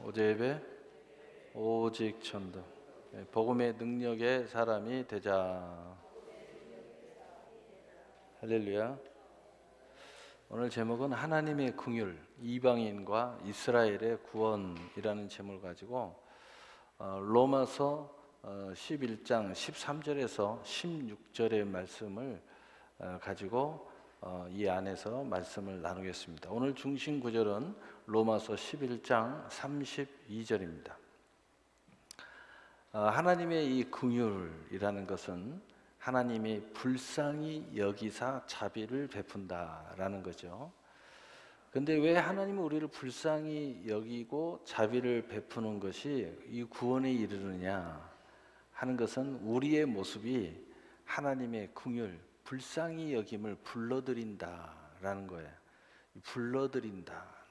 어제 예배 오직 천도. 복음의 능력의 사람이 되자. 할렐루야. 오늘 제목은 하나님의 긍휼, 이방인과 이스라엘의 구원이라는 제목을 가지고 로마서 11장 13절에서 16절의 말씀을 가지고 이 안에서 말씀을 나누겠습니다. 오늘 중심 구절은 로마서 11장 32절입니다. 하나님의 이 긍휼이라는 것은 하나님이 불쌍히 여기사 자비를 베푼다라는 거죠. 근데 왜 하나님은 우리를 불쌍히 여기고 자비를 베푸는 것이 이 구원에 이르느냐 하는 것은 우리의 모습이 하나님의 긍휼, 불쌍히 여김을 불러들인다라는 거예요. 불러들인다.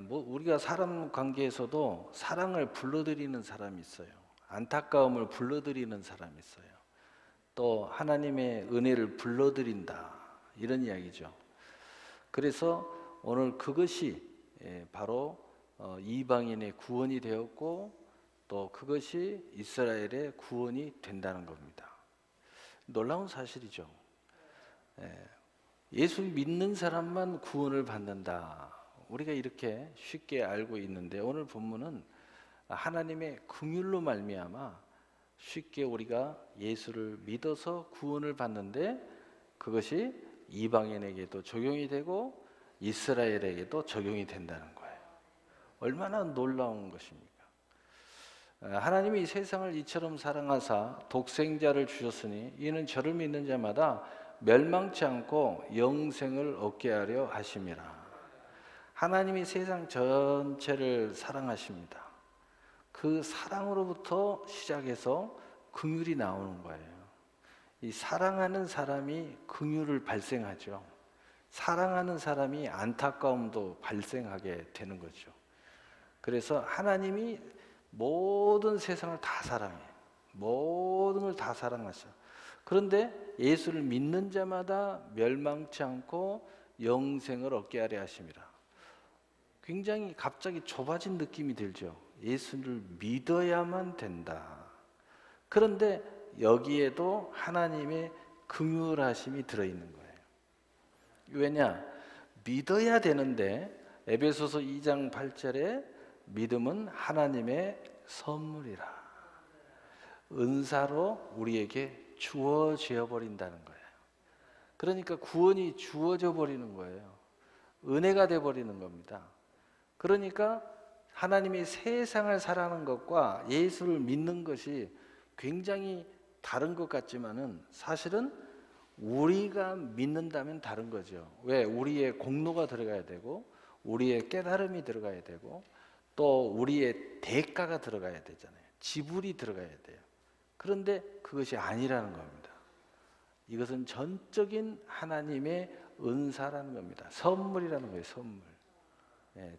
우리가 사람 관계에서도 사랑을 불러들이는 사람이 있어요. 안타까움을 불러들이는 사람이 있어요. 또 하나님의 은혜를 불러들인다, 이런 이야기죠. 그래서 오늘 그것이 바로 이방인의 구원이 되었고 또 그것이 이스라엘의 구원이 된다는 겁니다. 놀라운 사실이죠. 예수 믿는 사람만 구원을 받는다, 우리가 이렇게 쉽게 알고 있는데 오늘 본문은 하나님의 긍휼로 말미암아 쉽게 우리가 예수를 믿어서 구원을 받는데 그것이 이방인에게도 적용이 되고 이스라엘에게도 적용이 된다는 거예요. 얼마나 놀라운 것입니까? 하나님이 이 세상을 이처럼 사랑하사 독생자를 주셨으니 이는 저를 믿는 자마다 멸망치 않고 영생을 얻게 하려 하심이라. 하나님이 세상 전체를 사랑하십니다. 그 사랑으로부터 시작해서 긍휼이 나오는 거예요. 이 사랑하는 사람이 긍휼을 발생하죠. 사랑하는 사람이 안타까움도 발생하게 되는 거죠. 그래서 하나님이 모든 세상을 다 사랑해. 모든 걸 다 사랑하셔. 그런데 예수를 믿는 자마다 멸망치 않고 영생을 얻게 하려 하심이라. 굉장히 갑자기 좁아진 느낌이 들죠. 예수를 믿어야만 된다. 그런데 여기에도 하나님의 긍휼하심이 들어있는 거예요. 왜냐? 믿어야 되는데 에베소서 2장 8절에 믿음은 하나님의 선물이라. 은사로 우리에게 주어져 버린다는 거예요. 그러니까 구원이 주어져 버리는 거예요. 은혜가 돼 버리는 겁니다. 그러니까 하나님이 세상을 사랑하는 것과 예수를 믿는 것이 굉장히 다른 것 같지만은 사실은 우리가 믿는다면 다른 거죠. 왜? 우리의 공로가 들어가야 되고 우리의 깨달음이 들어가야 되고 또 우리의 대가가 들어가야 되잖아요. 지불이 들어가야 돼요. 그런데 그것이 아니라는 겁니다. 이것은 전적인 하나님의 은사라는 겁니다. 선물이라는 거예요. 선물.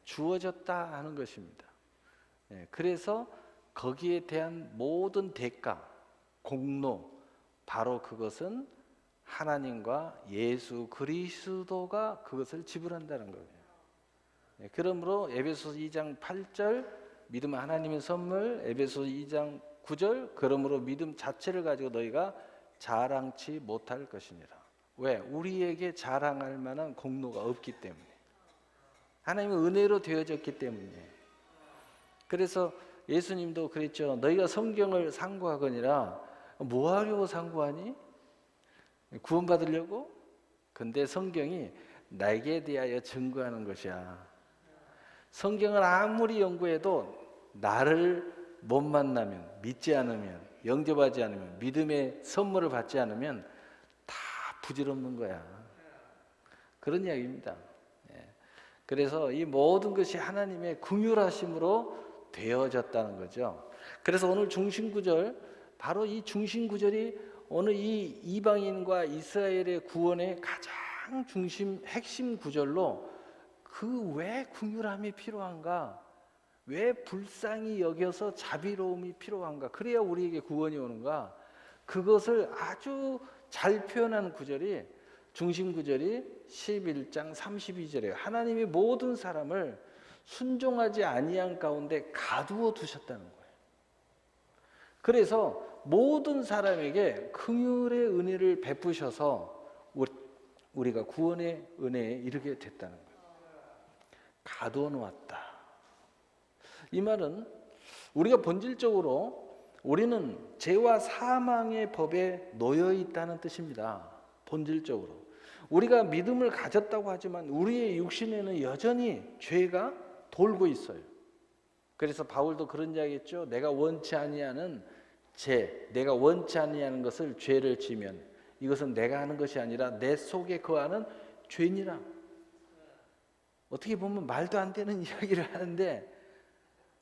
주어졌다 하는 것입니다. 그래서 거기에 대한 모든 대가, 공로, 바로 그것은 하나님과 예수 그리스도가 그것을 지불한다는 거예요. 그러므로 에베소서 2장 8절 믿음은 하나님의 선물, 에베소서 2장 9절 그러므로 믿음 자체를 가지고 너희가 자랑치 못할 것이니라. 왜? 우리에게 자랑할 만한 공로가 없기 때문에. 하나님의 은혜로 되어졌기 때문에. 그래서 예수님도 그랬죠. 너희가 성경을 상고하거니라. 뭐 하려고 상고하니? 구원받으려고? 근데 성경이 나에게 대하여 증거하는 것이야. 성경을 아무리 연구해도 나를 못 만나면, 믿지 않으면, 영접하지 않으면, 믿음의 선물을 받지 않으면 다 부질없는 거야. 그런 이야기입니다. 그래서 이 모든 것이 하나님의 긍휼하심으로 되어졌다는 거죠. 그래서 오늘 중심구절, 바로 이 중심구절이 오늘 이 이방인과 이스라엘의 구원의 가장 중심 핵심 구절로 그 왜 긍휼함이 필요한가? 왜 불쌍히 여겨서 자비로움이 필요한가? 그래야 우리에게 구원이 오는가? 그것을 아주 잘 표현하는 구절이 중심 구절이 11장 32절이에요. 하나님이 모든 사람을 순종하지 아니한 가운데 가두어 두셨다는 거예요. 그래서 모든 사람에게 긍휼의 은혜를 베푸셔서 우리가 구원의 은혜에 이르게 됐다는 거예요. 가두어 놓았다. 이 말은 우리가 본질적으로 우리는 죄와 사망의 법에 놓여 있다는 뜻입니다. 본질적으로 우리가 믿음을 가졌다고 하지만 우리의 육신에는 여전히 죄가 돌고 있어요. 그래서 바울도 그런 이야기했죠. 내가 원치 아니하는 죄, 내가 원치 아니하는 것을 죄를 지면 이것은 내가 하는 것이 아니라 내 속에 거하는 죄니라. 어떻게 보면 말도 안 되는 이야기를 하는데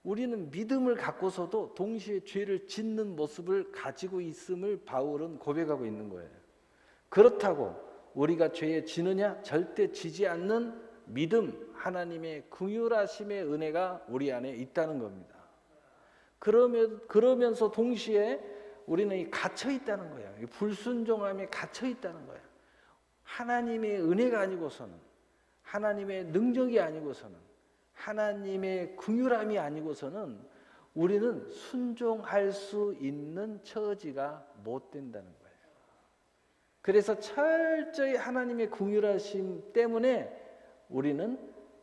우리는 믿음을 갖고서도 동시에 죄를 짓는 모습을 가지고 있음을 바울은 고백하고 있는 거예요. 그렇다고 우리가 죄에 지느냐? 절대 지지 않는 믿음, 하나님의 긍휼하심의 은혜가 우리 안에 있다는 겁니다. 그러면서 동시에 우리는 갇혀 있다는 거예요. 불순종함에 갇혀 있다는 거예요. 하나님의 은혜가 아니고서는, 하나님의 능력이 아니고서는, 하나님의 긍휼함이 아니고서는 우리는 순종할 수 있는 처지가 못 된다는 거예요. 그래서 철저히 하나님의 긍휼하심 때문에 우리는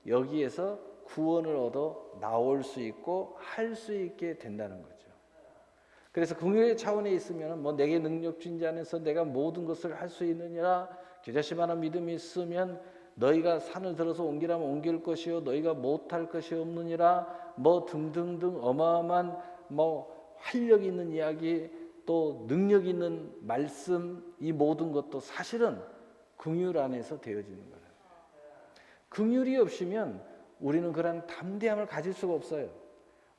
여기에서 구원을 얻어 나올 수 있고 할 수 있게 된다는 거죠. 그래서 긍휼의 차원에 있으면 뭐 내게 능력 준 자 안에서 내가 모든 것을 할 수 있느니라, 겨자씨만한 믿음이 있으면 너희가 산을 들어서 옮기라면 옮길 것이요 너희가 못할 것이 없느니라, 뭐 등등등 어마어마한 뭐 활력 있는 이야기, 또 능력 있는 말씀, 이 모든 것도 사실은 긍휼 안에서 되어지는 거예요. 긍휼이 없으면 우리는 그런 담대함을 가질 수가 없어요.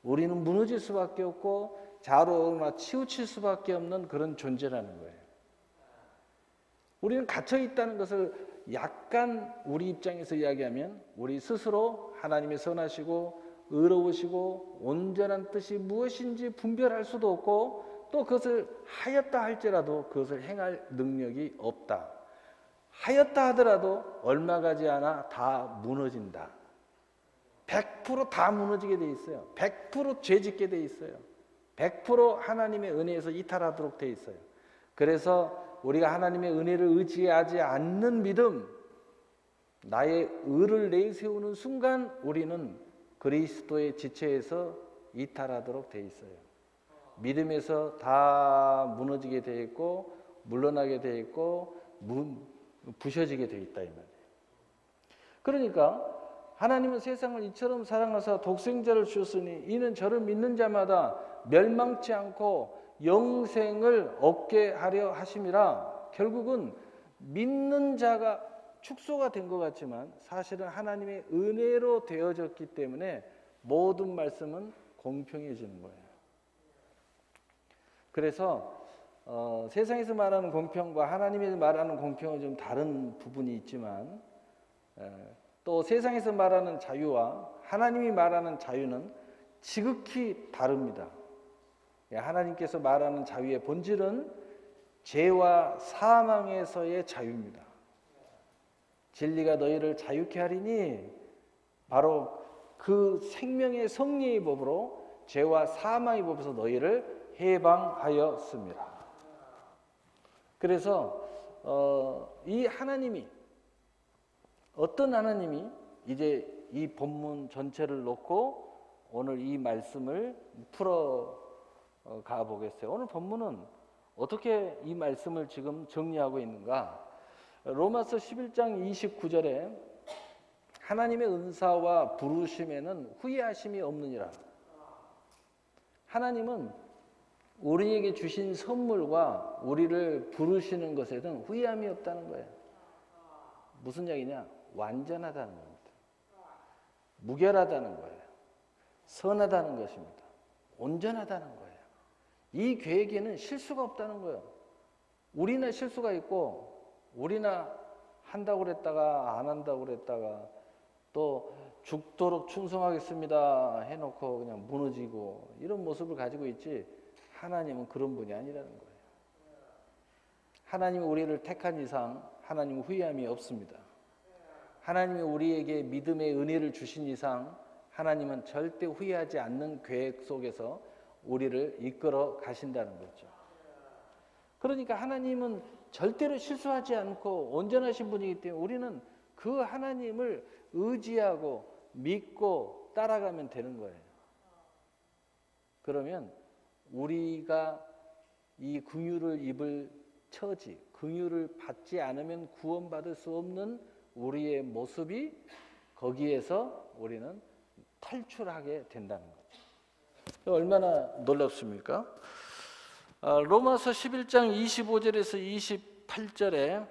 우리는 무너질 수밖에 없고 좌로나 치우칠 수밖에 없는 그런 존재라는 거예요. 우리는 갇혀 있다는 것을 약간 우리 입장에서 이야기하면 우리 스스로 하나님의 선하시고 의로우시고 온전한 뜻이 무엇인지 분별할 수도 없고 또 그것을 하였다 할지라도 그것을 행할 능력이 없다. 하였다 하더라도 얼마 가지 않아 다 무너진다. 100% 다 무너지게 돼 있어요. 100% 죄짓게 돼 있어요. 100% 하나님의 은혜에서 이탈하도록 돼 있어요. 그래서 우리가 하나님의 은혜를 의지하지 않는 믿음, 나의 의를 내세우는 순간 우리는 그리스도의 지체에서 이탈하도록 돼 있어요. 믿음에서 다 무너지게 돼 있고 물러나게 돼 있고 부셔지게 돼 있다 이 말이에요. 그러니까 하나님은 세상을 이처럼 사랑하사 독생자를 주셨으니 이는 저를 믿는 자마다 멸망치 않고 영생을 얻게 하려 하심이라. 결국은 믿는 자가 축소가 된 것 같지만 사실은 하나님의 은혜로 되어졌기 때문에 모든 말씀은 공평해지는 거예요. 그래서 세상에서 말하는 공평과 하나님이 말하는 공평은 좀 다른 부분이 있지만 또 세상에서 말하는 자유와 하나님이 말하는 자유는 지극히 다릅니다. 하나님께서 말하는 자유의 본질은 죄와 사망에서의 자유입니다. 진리가 너희를 자유케 하리니 바로 그 생명의 성리의 법으로 죄와 사망의 법에서 너희를 해방하였습니다. 그래서 이 하나님이 어떤 하나님이 이제 이 본문 전체를 놓고 오늘 이 말씀을 풀어 가보겠어요. 오늘 본문은 어떻게 이 말씀을 지금 정리하고 있는가? 로마서 11장 29절에 하나님의 은사와 부르심에는 후회하심이 없느니라. 하나님은 우리에게 주신 선물과 우리를 부르시는 것에는 후회함이 없다는 거예요. 무슨 얘기냐? 완전하다는 겁니다. 무결하다는 거예요. 선하다는 것입니다. 온전하다는 거예요. 이 계획에는 실수가 없다는 거예요. 우리나 실수가 있고 우리나 한다고 그랬다가 안 한다고 그랬다가 또 죽도록 충성하겠습니다 해놓고 그냥 무너지고 이런 모습을 가지고 있지, 하나님은 그런 분이 아니라는 거예요. 하나님이 우리를 택한 이상 하나님은 후회함이 없습니다. 하나님이 우리에게 믿음의 은혜를 주신 이상 하나님은 절대 후회하지 않는 계획 속에서 우리를 이끌어 가신다는 거죠. 그러니까 하나님은 절대로 실수하지 않고 온전하신 분이기 때문에 우리는 그 하나님을 의지하고 믿고 따라가면 되는 거예요. 그러면 우리가 이 긍휼을 입을 처지, 긍휼을 받지 않으면 구원받을 수 없는 우리의 모습이 거기에서 우리는 탈출하게 된다는 거죠. 얼마나 놀랍습니까? 로마서 11장 25절에서 28절에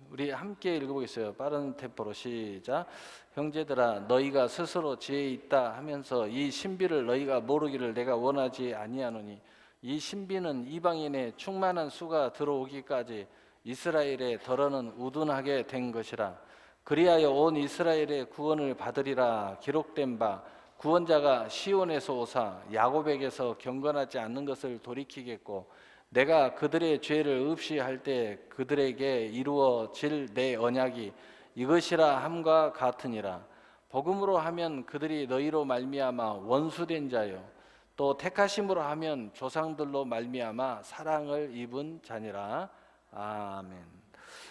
우리 함께 읽어보겠어요. 빠른 템포로 시작. 형제들아 너희가 스스로 지혜 있다 하면서 이 신비를 너희가 모르기를 내가 원하지 아니하노니 이 신비는 이방인의 충만한 수가 들어오기까지 이스라엘의 덜어는 우둔하게 된 것이라. 그리하여 온 이스라엘의 구원을 받으리라. 기록된 바 구원자가 시온에서 오사 야곱에게서 경건하지 않는 것을 돌이키겠고 내가 그들의 죄를 없이 할 때 그들에게 이루어질 내 언약이 이것이라 함과 같으니라. 복음으로 하면 그들이 너희로 말미암아 원수된 자요 또 택하심으로 하면 조상들로 말미암아 사랑을 입은 자니라. 아멘.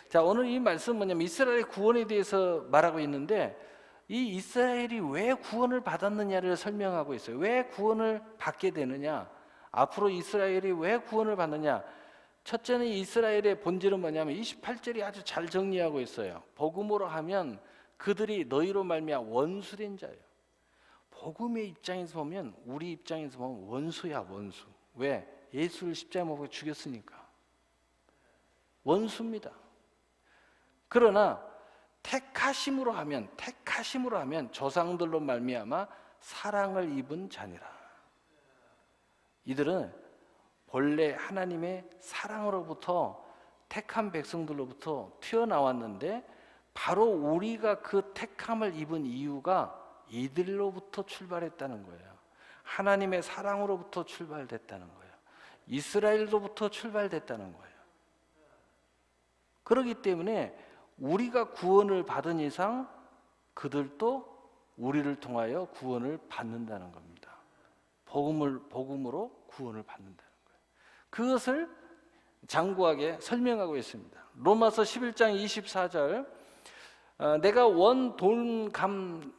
자, 오늘 이 말씀은 뭐냐면 이스라엘의 구원에 대해서 말하고 있는데 이 이스라엘이 왜 구원을 받았느냐를 설명하고 있어요. 왜 구원을 받게 되느냐? 앞으로 이스라엘이 왜 구원을 받느냐? 첫째는 이스라엘의 본질은 뭐냐면 28절이 아주 잘 정리하고 있어요. 복음으로 하면 그들이 너희로 말미암아 원수된 자예요. 복음의 입장에서 보면 우리 입장에서 보면 원수야, 원수. 왜? 예수를 십자가에 못 박아 죽였으니까. 원수입니다. 그러나 택하심으로 하면 조상들로 말미암아 사랑을 입은 자니라. 이들은 본래 하나님의 사랑으로부터 택한 백성들로부터 튀어나왔는데 바로 우리가 그 택함을 입은 이유가 이들로부터 출발했다는 거예요. 하나님의 사랑으로부터 출발됐다는 거예요. 이스라엘로부터 출발됐다는 거예요. 그렇기 때문에 우리가 구원을 받은 이상 그들도 우리를 통하여 구원을 받는다는 겁니다. 복음으로 구원을 받는다는 거예요. 그것을 장구하게 설명하고 있습니다. 로마서 11장 24절 내가 원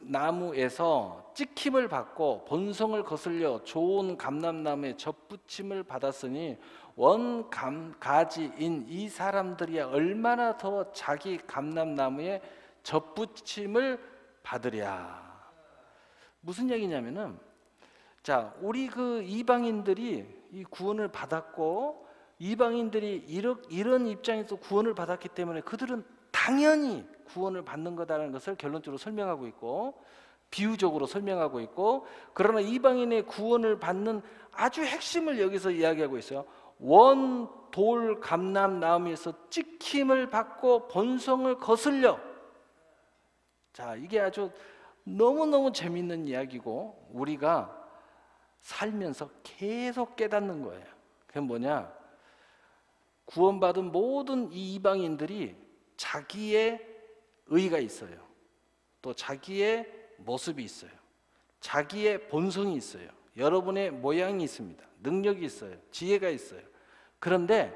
돌감나무에서 찍힘을 받고 본성을 거슬려 좋은 감람나무에 접붙임을 받았으니 원감가지인 이 사람들이야 얼마나 더 자기 감람나무에 접붙임을 받으랴. 무슨 얘기냐면은 자, 우리 그 이방인들이 이 구원을 받았고 이방인들이 이런 입장에서 구원을 받았기 때문에 그들은 당연히 구원을 받는 거다라는 것을 결론적으로 설명하고 있고 비유적으로 설명하고 있고 그러나 이방인의 구원을 받는 아주 핵심을 여기서 이야기하고 있어요. 원 돌 감람나무에서 찍힘을 받고 본성을 거슬려. 자, 이게 아주 너무너무 재밌는 이야기고 우리가 살면서 계속 깨닫는 거예요. 그게 뭐냐? 구원받은 모든 이 이방인들이 자기의 의가 있어요. 또 자기의 모습이 있어요. 자기의 본성이 있어요. 여러분의 모양이 있습니다. 능력이 있어요. 지혜가 있어요. 그런데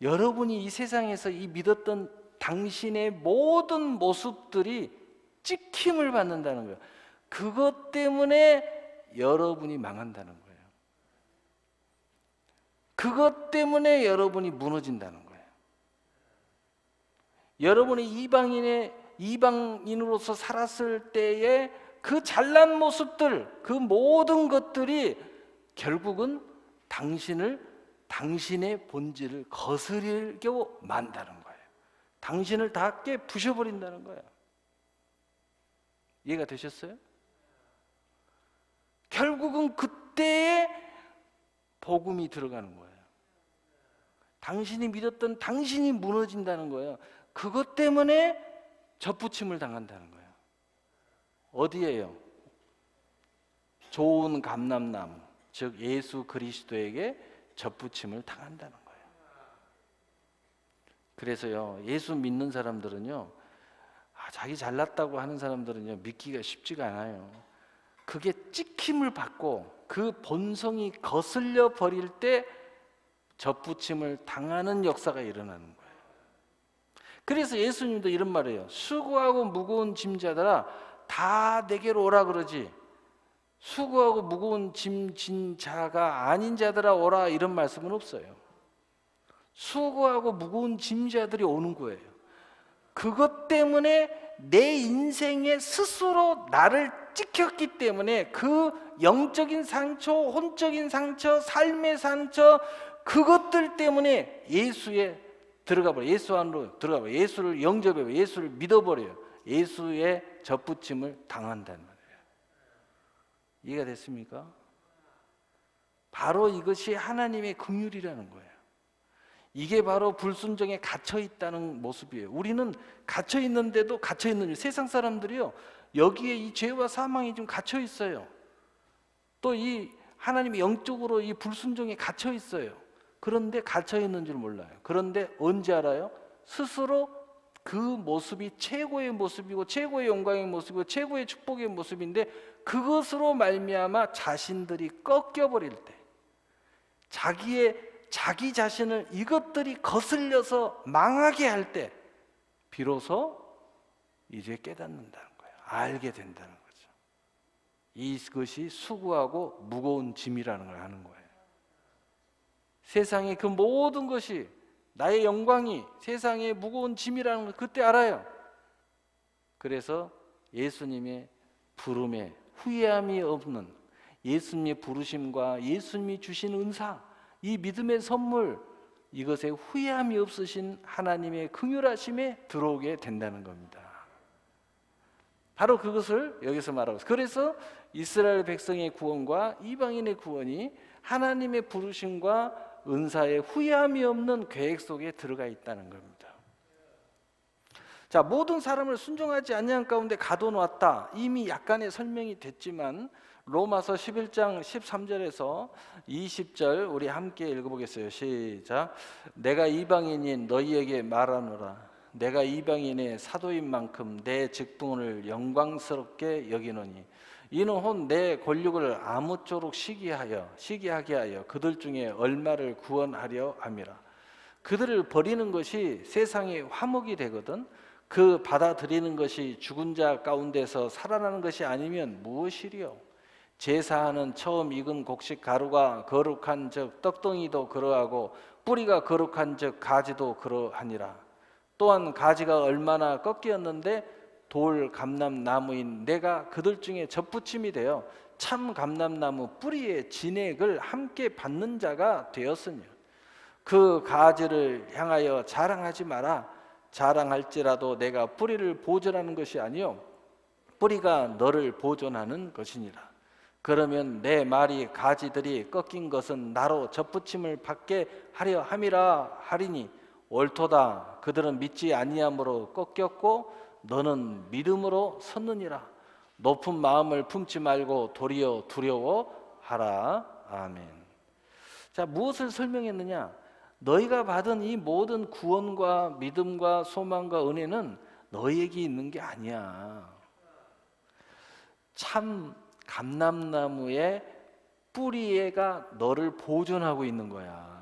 여러분이 이 세상에서 이 믿었던 당신의 모든 모습들이 찍힘을 받는다는 거예요. 그것 때문에 여러분이 망한다는 거예요. 그것 때문에 여러분이 무너진다는 거예요. 여러분이 이방인으로서 살았을 때의 그 잘난 모습들, 그 모든 것들이 결국은 당신의 본질을 거스르게 만다는 거예요. 당신을 다 깨 부셔버린다는 거예요. 이해가 되셨어요? 결국은 그때에 복음이 들어가는 거예요. 당신이 믿었던 당신이 무너진다는 거예요. 그것 때문에 접붙임을 당한다는 거예요. 어디에요? 좋은 감람나무, 즉 예수 그리스도에게 접붙임을 당한다는 거예요. 그래서요, 예수 믿는 사람들은요, 자기 잘났다고 하는 사람들은요, 믿기가 쉽지가 않아요. 그게 찍힘을 받고 그 본성이 거슬려 버릴 때 접붙임을 당하는 역사가 일어나는 거예요. 그래서 예수님도 이런 말이에요. 수고하고 무거운 짐자들아 다 내게로 오라 그러지, 수고하고 무거운 짐 진 자가 아닌 자들아 오라 이런 말씀은 없어요. 수고하고 무거운 짐자들이 오는 거예요. 그것 때문에 내 인생에 스스로 나를 찍혔기 때문에 그 영적인 상처, 혼적인 상처, 삶의 상처, 그것들 때문에 예수에 들어가 버려요. 예수 안으로 들어가 버려요. 예수를 영접해요. 예수를 믿어버려요. 예수의 접붙임을 당한다는 말이에요. 이해가 됐습니까? 바로 이것이 하나님의 긍휼이라는 거예요. 이게 바로 불순종에 갇혀 있다는 모습이에요. 우리는 갇혀 있는데도 갇혀 있는, 세상 사람들이요, 여기에 이 죄와 사망이 좀 갇혀 있어요. 또 이 하나님이 영적으로 이 불순종에 갇혀 있어요. 그런데 갇혀 있는 줄 몰라요. 그런데 언제 알아요? 스스로 그 모습이 최고의 모습이고 최고의 영광의 모습이고 최고의 축복의 모습인데 그것으로 말미암아 자신들이 꺾여버릴 때, 자기 자신을 이것들이 거슬려서 망하게 할 때 비로소 이제 깨닫는다는 거예요. 알게 된다는 거죠. 이것이 수고하고 무거운 짐이라는 걸 아는 거예요. 세상의 그 모든 것이, 나의 영광이 세상의 무거운 짐이라는 걸 그때 알아요. 그래서 예수님의 부름에 후회함이 없는, 예수님의 부르심과 예수님이 주신 은사, 이 믿음의 선물, 이것에 후회함이 없으신 하나님의 긍휼하심에 들어오게 된다는 겁니다. 바로 그것을 여기서 말하고 있어요. 그래서 이스라엘 백성의 구원과 이방인의 구원이 하나님의 부르심과 은사에 후회함이 없는 계획 속에 들어가 있다는 겁니다. 자, 모든 사람을 순종하지 아니한 가운데 가둬놓았다. 이미 약간의 설명이 됐지만 로마서 11장 13절에서 20절 우리 함께 읽어보겠어요. 시작. 내가 이방인인 너희에게 말하노라. 내가 이방인의 사도인 만큼 내 직분을 영광스럽게 여기노니 이는 혼 내 권력을 아무쪼록 시기하게 하여 그들 중에 얼마를 구원하려 함이라. 그들을 버리는 것이 세상의 화목이 되거든 그 받아들이는 것이 죽은 자 가운데서 살아나는 것이 아니면 무엇이리요? 제사하는 처음 익은 곡식 가루가 거룩한 즉 떡덩이도 그러하고 뿌리가 거룩한 즉 가지도 그러하니라. 또한 가지가 얼마나 꺾였는데 돌 감람나무인 내가 그들 중에 접붙임이 되어 참 감람나무 뿌리의 진액을 함께 받는 자가 되었으니 그 가지를 향하여 자랑하지 마라. 자랑할지라도 내가 뿌리를 보존하는 것이 아니요 뿌리가 너를 보존하는 것이니라. 그러면 내 말이 가지들이 꺾인 것은 나로 접붙임을 받게 하려 함이라 하리니 옳도다. 그들은 믿지 아니함으로 꺾였고 너는 믿음으로 섰느니라. 높은 마음을 품지 말고 도리어 두려워하라. 아멘. 자, 무엇을 설명했느냐? 너희가 받은 이 모든 구원과 믿음과 소망과 은혜는 너희에게 있는 게 아니야. 참 감람나무의 뿌리가 너를 보존하고 있는 거야.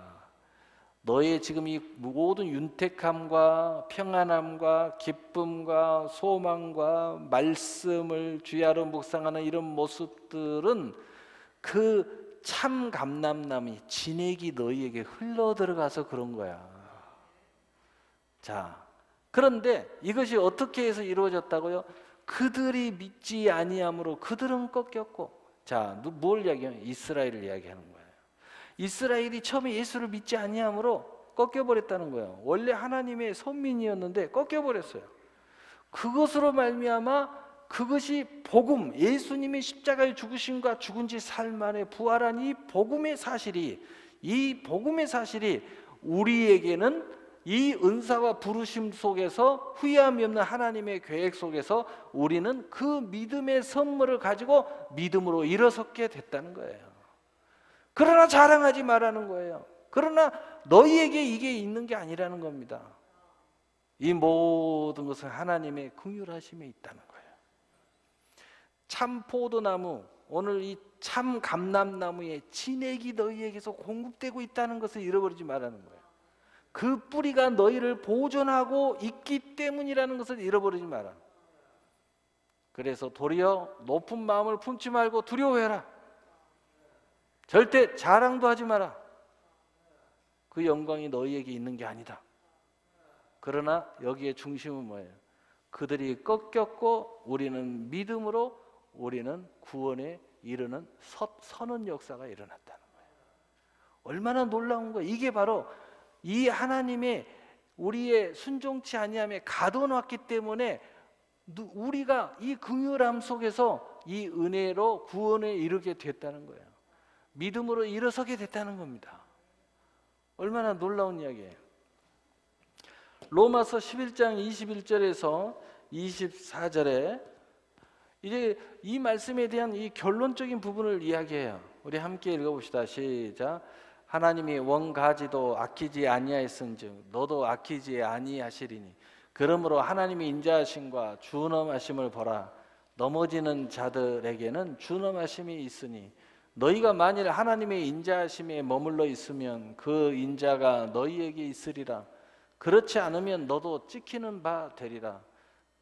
너의 지금 이 모든 윤택함과 평안함과 기쁨과 소망과 말씀을 주야로 묵상하는 이런 모습들은 그 참 감람나무 진액이 너희에게 흘러 들어가서 그런 거야. 자, 그런데 이것이 어떻게 해서 이루어졌다고요? 그들이 믿지 아니함으로 그들은 꺾였고. 자, 뭘 이야기하냐? 이스라엘을 이야기하는 거예요. 이스라엘이 처음에 예수를 믿지 아니함으로 꺾여버렸다는 거예요. 원래 하나님의 선민이었는데 꺾여버렸어요. 그것으로 말미암아 그것이 복음, 예수님의 십자가의 죽으심과 죽은 지 사흘 만에 부활한 이 복음의 사실이 우리에게는 이 은사와 부르심 속에서 후회함이 없는 하나님의 계획 속에서 우리는 그 믿음의 선물을 가지고 믿음으로 일어섰게 됐다는 거예요. 그러나 자랑하지 말라는 거예요. 그러나 너희에게 이게 있는 게 아니라는 겁니다. 이 모든 것은 하나님의 긍휼하심에 있다는 거예요. 참 포도나무, 오늘 이 참 감람나무의 진액이 너희에게서 공급되고 있다는 것을 잃어버리지 말라는 거예요. 그 뿌리가 너희를 보존하고 있기 때문이라는 것을 잃어버리지 마라. 그래서 도리어 높은 마음을 품지 말고 두려워해라. 절대 자랑도 하지 마라. 그 영광이 너희에게 있는 게 아니다. 그러나 여기에 중심은 뭐예요? 그들이 꺾였고 우리는 믿음으로 우리는 구원에 이르는 서는 역사가 일어났다는 거예요. 얼마나 놀라운 거예요. 이게 바로 이 하나님의 우리의 순종치 아니함에 가둬놨기 때문에 우리가 이 긍휼함 속에서 이 은혜로 구원에 이르게 됐다는 거예요. 믿음으로 일어서게 됐다는 겁니다. 얼마나 놀라운 이야기예요. 로마서 11장 21절에서 24절에 이제 이 말씀에 대한 이 결론적인 부분을 이야기해요. 우리 함께 읽어봅시다. 시작. 하나님이 원가지도 아끼지 아니하였은즉 너도 아끼지 아니하시리니 그러므로 하나님이 인자하심과 준엄하심을 보라. 넘어지는 자들에게는 준엄하심이 있으니 너희가 만일 하나님의 인자하심에 머물러 있으면 그 인자가 너희에게 있으리라. 그렇지 않으면 너도 찍히는 바 되리라.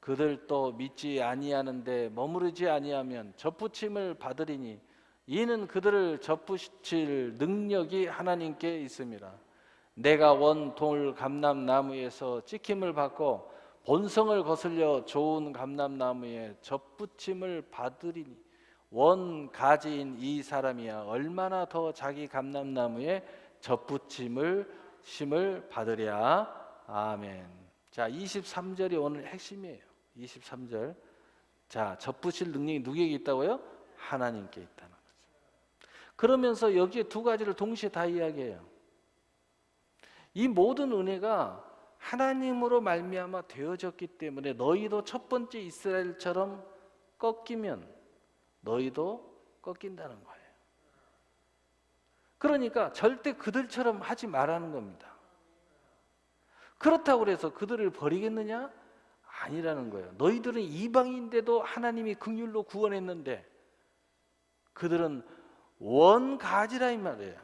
그들도 믿지 아니하는데 머무르지 아니하면 접붙임을 받으리니 이는 그들을 접붙일 능력이 하나님께 있음이라. 내가 원 돌 감람나무에서 찍힘을 받고 본성을 거슬려 좋은 감람나무에 접붙임을 받으리니 원 가지인 이 사람이야 얼마나 더 자기 감람나무에 접붙임을 심을 받으랴. 아멘. 자, 23절이 오늘 핵심이에요. 23절. 자, 접붙일 능력이 누구에게 있다고요? 하나님께 있다는 거죠. 그러면서 여기에 두 가지를 동시에 다 이야기해요. 이 모든 은혜가 하나님으로 말미암아 되어졌기 때문에 너희도 첫 번째 이스라엘처럼 꺾이면 너희도 꺾인다는 거예요. 그러니까 절대 그들처럼 하지 말라는 겁니다. 그렇다고 해서 그들을 버리겠느냐? 아니라는 거예요. 너희들은 이방인인데도 하나님이 긍휼로 구원했는데 그들은 원가지라 이 말이에요.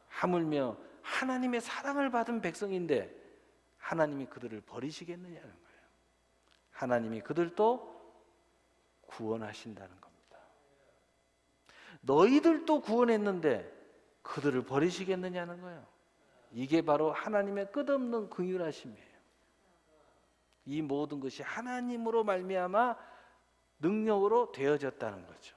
하물며 하나님의 사랑을 받은 백성인데 하나님이 그들을 버리시겠느냐는 거예요. 하나님이 그들도 구원하신다는 겁니다. 너희들도 구원했는데 그들을 버리시겠느냐는 거예요. 이게 바로 하나님의 끝없는 긍휼하심이에요. 이 모든 것이 하나님으로 말미암아 능력으로 되어졌다는 거죠.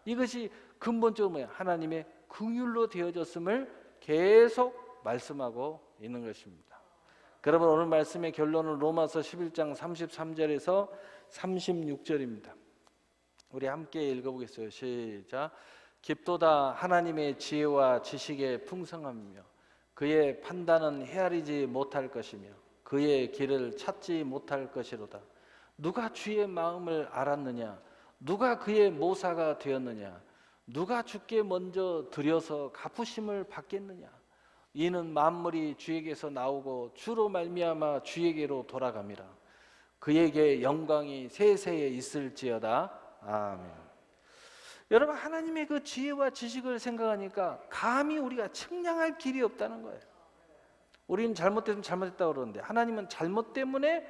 이것이 근본적으로 뭐예요? 하나님의 긍휼로 되어졌음을 계속 말씀하고 있는 것입니다. 그러면 오늘 말씀의 결론은 로마서 11장 33절에서 36절입니다. 우리 함께 읽어보겠어요. 시작. 깊도다 하나님의 지혜와 지식의 풍성함이며 그의 판단은 헤아리지 못할 것이며 그의 길을 찾지 못할 것이로다. 누가 주의 마음을 알았느냐? 누가 그의 모사가 되었느냐? 누가 주께 먼저 드려서 갚으심을 받겠느냐? 이는 만물이 주에게서 나오고 주로 말미암아 주에게로 돌아갑니다. 그에게 영광이 세세에 있을지어다. 아멘. 여러분, 하나님의 그 지혜와 지식을 생각하니까 감히 우리가 측량할 길이 없다는 거예요. 우리는 잘못됐으면 잘못했다고 그러는데 하나님은 잘못 때문에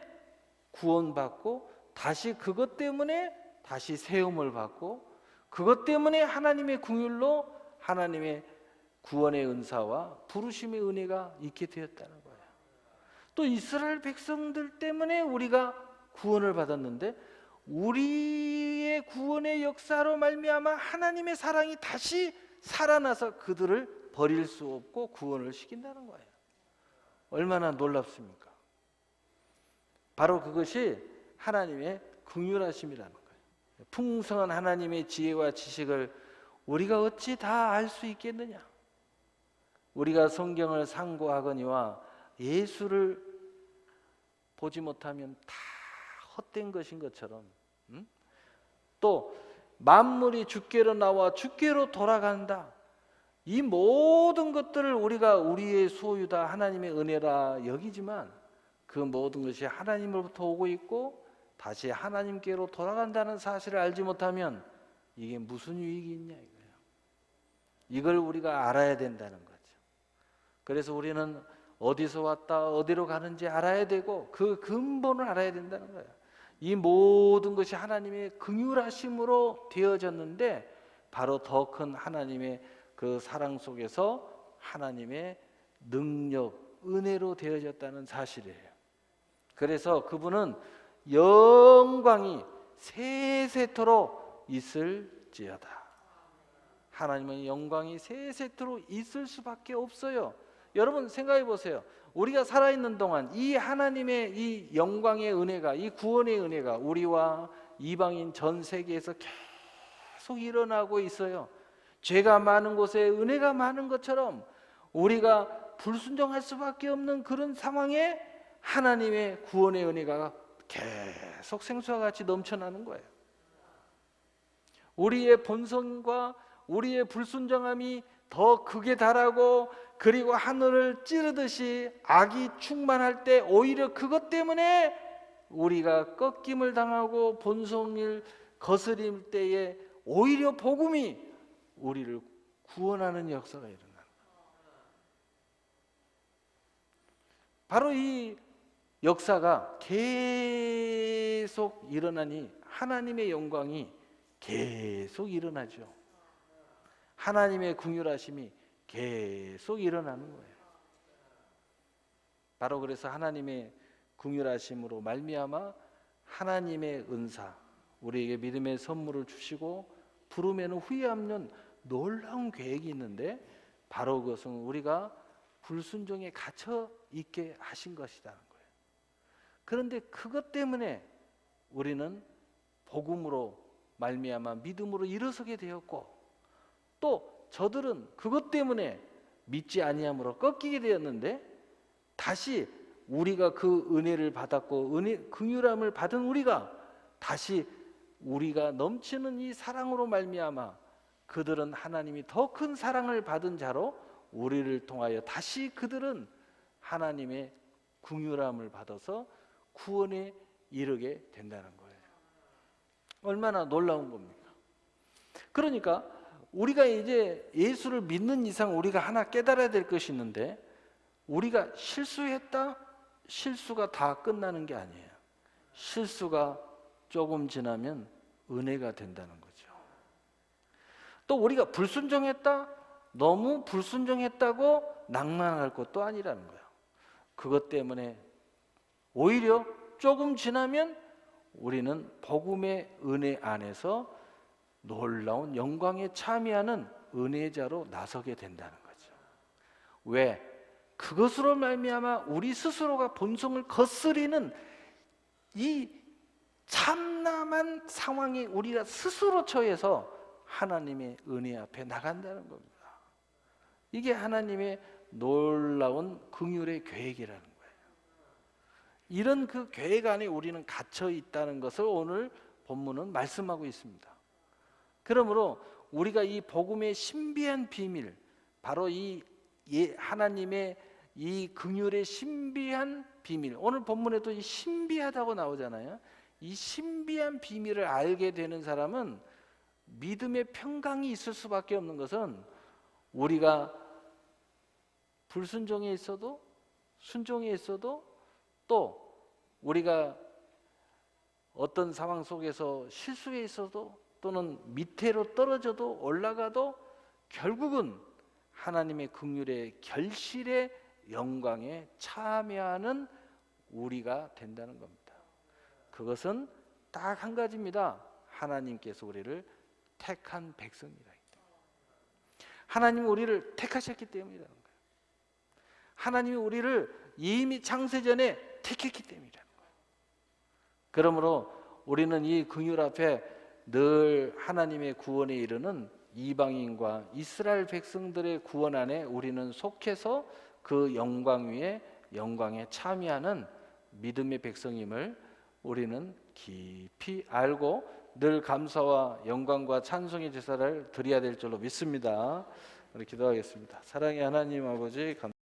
구원받고 다시 그것 때문에 다시 세움을 받고 그것 때문에 하나님의 긍휼로 하나님의 구원의 은사와 부르심의 은혜가 있게 되었다는 거예요. 또 이스라엘 백성들 때문에 우리가 구원을 받았는데 우리의 구원의 역사로 말미암아 하나님의 사랑이 다시 살아나서 그들을 버릴 수 없고 구원을 시킨다는 거예요. 얼마나 놀랍습니까? 바로 그것이 하나님의 긍휼하심이라는 거예요. 풍성한 하나님의 지혜와 지식을 우리가 어찌 다 알 수 있겠느냐? 우리가 성경을 상고하거니와 예수를 보지 못하면 다 헛된 것인 것처럼 또 만물이 주께로 나와 주께로 돌아간다. 이 모든 것들을 우리가 우리의 소유다 하나님의 은혜라 여기지만 그 모든 것이 하나님으로부터 오고 있고 다시 하나님께로 돌아간다는 사실을 알지 못하면 이게 무슨 유익이 있냐 이거예요. 이걸 우리가 알아야 된다는 거죠. 그래서 우리는 어디서 왔다 어디로 가는지 알아야 되고 그 근본을 알아야 된다는 거예요. 이 모든 것이 하나님의 긍휼하심으로 되어졌는데 바로 더 큰 하나님의 그 사랑 속에서 하나님의 능력, 은혜로 되어졌다는 사실이에요. 그래서 그분은 영광이 세세토록 있을지어다. 하나님은 영광이 세세토록 있을 수밖에 없어요. 여러분 생각해 보세요. 우리가 살아있는 동안 이 하나님의 이 영광의 은혜가, 이 구원의 은혜가 우리와 이방인 전 세계에서 계속 일어나고 있어요. 죄가 많은 곳에 은혜가 많은 것처럼 우리가 불순종할 수밖에 없는 그런 상황에 하나님의 구원의 은혜가 계속 생수와 같이 넘쳐나는 거예요. 우리의 본성과 우리의 불순종함이 더 극에 달하고 그리고 하늘을 찌르듯이 악이 충만할 때 오히려 그것 때문에 우리가 꺾임을 당하고 본성을 거스릴 때에 오히려 복음이 우리를 구원하는 역사가 일어나는 거예요. 바로 이 역사가 계속 일어나니 하나님의 영광이 계속 일어나죠. 하나님의 긍휼하심이 계속 일어나는 거예요. 바로 그래서 하나님의 긍휼하심으로 말미암아 하나님의 은사, 우리에게 믿음의 선물을 주시고 부름에는 후회 없는 놀라운 계획이 있는데 바로 그것은 우리가 불순종에 갇혀 있게 하신 것이라는 거예요. 그런데 그것 때문에 우리는 복음으로 말미암아 믿음으로 일어서게 되었고 또 저들은 그것 때문에 믿지 아니함으로 꺾이게 되었는데 다시 우리가 그 은혜를 받았고 긍휼함을 받은 우리가 다시 우리가 넘치는 이 사랑으로 말미암아 그들은 하나님이 더 큰 사랑을 받은 자로 우리를 통하여 다시 그들은 하나님의 긍휼함을 받아서 구원에 이르게 된다는 거예요. 얼마나 놀라운 겁니까? 그러니까 우리가 이제 예수를 믿는 이상 우리가 하나 깨달아야 될 것이 있는데 우리가 실수했다? 실수가 다 끝나는 게 아니에요. 실수가 조금 지나면 은혜가 된다는 거죠. 또 우리가 불순종했다? 너무 불순종했다고 낭만할 것도 아니라는 거예요. 그것 때문에 오히려 조금 지나면 우리는 복음의 은혜 안에서 놀라운 영광에 참여하는 은혜자로 나서게 된다는 거죠. 왜? 그것으로 말미암아 우리 스스로가 본성을 거스리는 이 참남한 상황에 우리가 스스로 처해서 하나님의 은혜 앞에 나간다는 겁니다. 이게 하나님의 놀라운 긍휼의 계획이라는 거예요. 이런 그 계획 안에 우리는 갇혀 있다는 것을 오늘 본문은 말씀하고 있습니다. 그러므로 우리가 이 복음의 신비한 비밀, 바로 이 하나님의 이 긍휼의 신비한 비밀, 오늘 본문에도 이 신비하다고 나오잖아요. 이 신비한 비밀을 알게 되는 사람은 믿음의 평강이 있을 수밖에 없는 것은 우리가 불순종에 있어도 순종에 있어도 또 우리가 어떤 상황 속에서 실수에 있어도 또는 밑으로 떨어져도 올라가도 결국은 하나님의 긍휼의 결실의 영광에 참여하는 우리가 된다는 겁니다. 그것은 딱 한 가지입니다. 하나님께서 우리를 택한 백성이라. 하나님이 우리를 택하셨기 때문이라는 거예요. 하나님이 우리를 이미 창세전에 택했기 때문이라는 거예요. 그러므로 우리는 이 긍휼 앞에 늘 하나님의 구원에 이르는 이방인과 이스라엘 백성들의 구원 안에 우리는 속해서 그 영광 위에 영광에 참여하는 믿음의 백성임을 우리는 깊이 알고 늘 감사와 영광과 찬송의 제사를 드려야 될 줄로 믿습니다. 우리 기도하겠습니다. 사랑의 하나님 아버지,